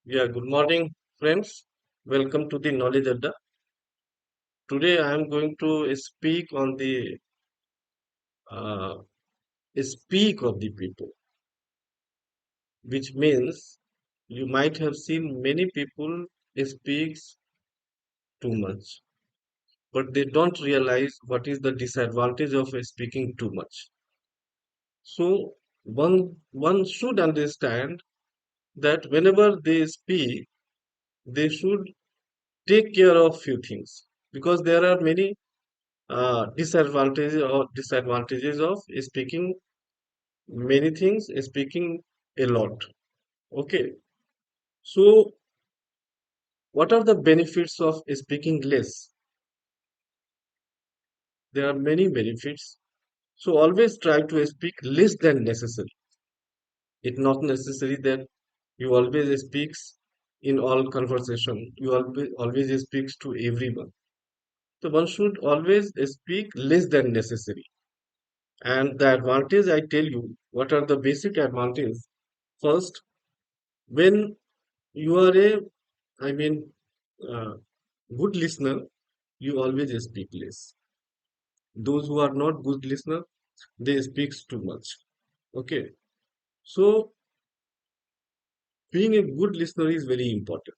Yeah, good morning, friends. Welcome to the Knowledge Adda. Today I am going to speak on the uh, speak of the people, which means you might have seen many people speaks too much, but they don't realize what is the disadvantage of speaking too much. So one should understand that whenever they speak, they should take care of few things because there are many disadvantages of speaking many things, speaking a lot. Okay, so what are the benefits of speaking less? There are many benefits. So always try to speak less than necessary. It's not necessary that you always speaks in all conversation. You always speaks to everyone. So one should always speak less than necessary. And the advantage I tell you, what are the basic advantages? First, when you are a, I mean, uh, good listener, you always speak less. Those who are not good listener, they speaks too much. Okay, so being a good listener is very important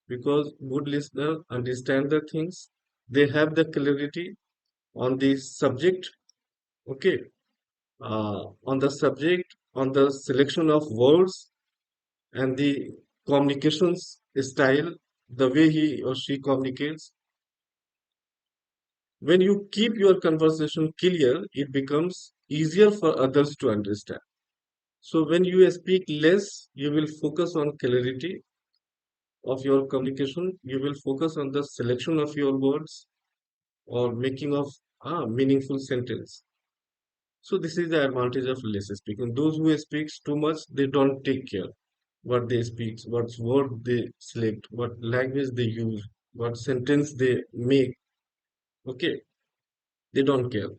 because good listener understand the things. They have the clarity on the subject. Okay, on the subject, on the selection of words and the communications style, the way he or she communicates. When you keep your conversation clear, it becomes easier for others to understand. So when you speak less, you will focus on clarity of your communication. You will focus on the selection of your words or making of meaningful sentence. So this is the advantage of less speaking. Those who speaks too much, they don't take care what they speak, what word they select, what language they use, what sentence they make. Okay, they don't care.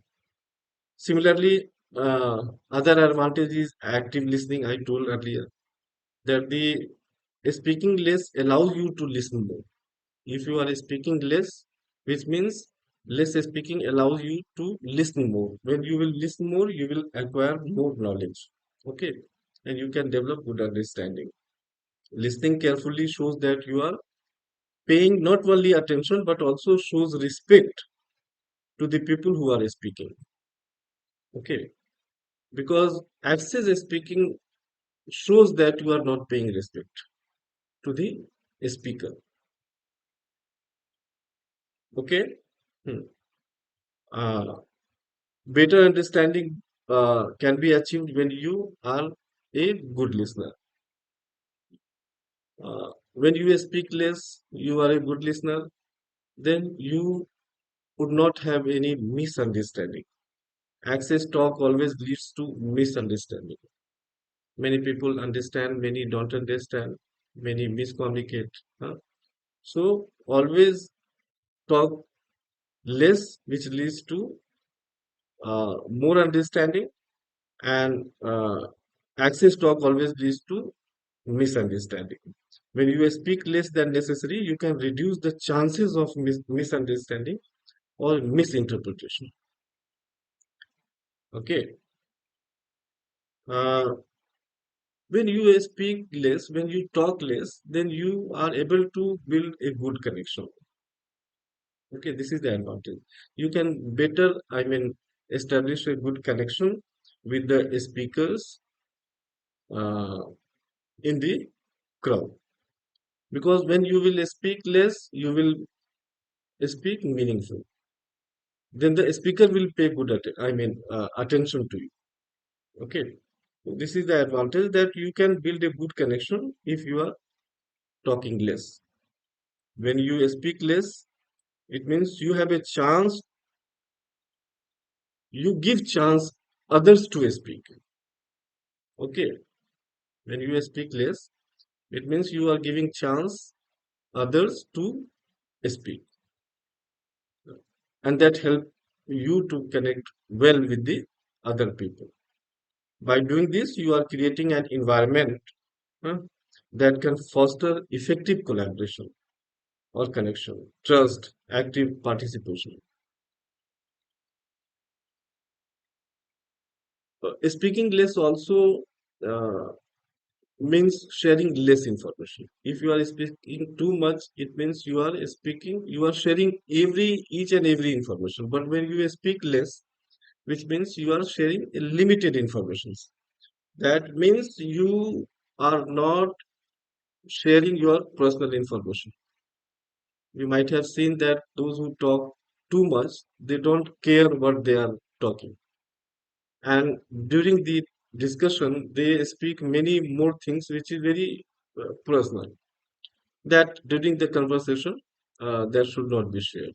Similarly, other advantage is active listening. I told earlier that the speaking less allows you to listen more. If you are speaking less, which means less speaking allows you to listen more. When you will listen more, you will acquire more knowledge. Okay, and you can develop good understanding. Listening carefully shows that you are paying not only attention but also shows respect to the people who are speaking. Okay, because excess speaking shows that you are not paying respect to the speaker. Okay. Hmm. Uh, Better understanding can be achieved when you are a good listener. When you speak less, you are a good listener, then you would not have any misunderstanding. Access talk always leads to misunderstanding. Many people understand, many don't understand, many miscommunicate. Huh? So always talk less, which leads to more understanding, and access talk always leads to misunderstanding. When you speak less than necessary, you can reduce the chances of misunderstanding or misinterpretation. Okay. Uh, when you speak less, when you talk less, then you are able to build a good connection. Okay, this is the advantage. You can better, establish a good connection with the speakers uh, in the crowd. Because when you will speak less, you will speak meaningful. Then the speaker will pay attention to you. Okay. This is the advantage that you can build a good connection if you are talking less. When you speak less, it means you have a chance, you give chance others to speak. Okay. When you speak less, it means you are giving chance others to speak. And that help you to connect well with the other people. By doing this, you are creating an environment huh, that can foster effective collaboration or connection, trust, active participation. Speaking less also uh, means sharing less information. If you are speaking too much, it means you are sharing each and every information. But when you speak less, which means you are sharing limited information. That means you are not sharing your personal information. You might have seen that those who talk too much, they don't care what they are talking. And during the discussion, they speak many more things which is very personal. That during the conversation, that should not be shared.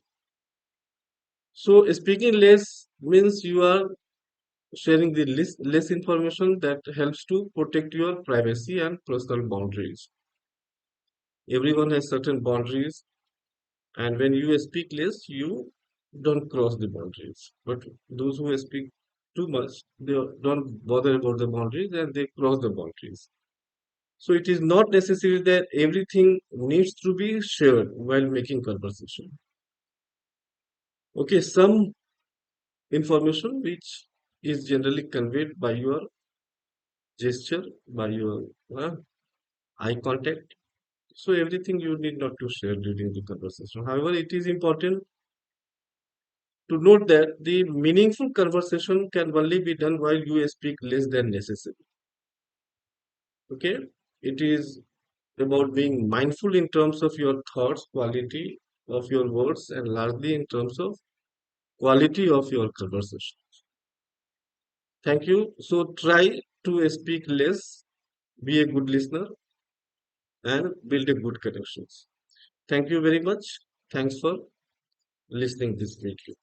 So speaking less means you are sharing the less information that helps to protect your privacy and personal boundaries. Everyone has certain boundaries, and when you speak less, you don't cross the boundaries. But those who speak too much, they don't bother about the boundaries and they cross the boundaries. So it is not necessary that everything needs to be shared while making conversation. Okay, some information which is generally conveyed by your gesture, by your eye contact. So everything you need not to share during the conversation. However, it is important to note that the meaningful conversation can only be done while you speak less than necessary. Okay, it is about being mindful in terms of your thoughts, quality of your words, and largely in terms of quality of your conversation. Thank you. So try to speak less, be a good listener, and build a good connections. Thank you very much. Thanks for listening this video.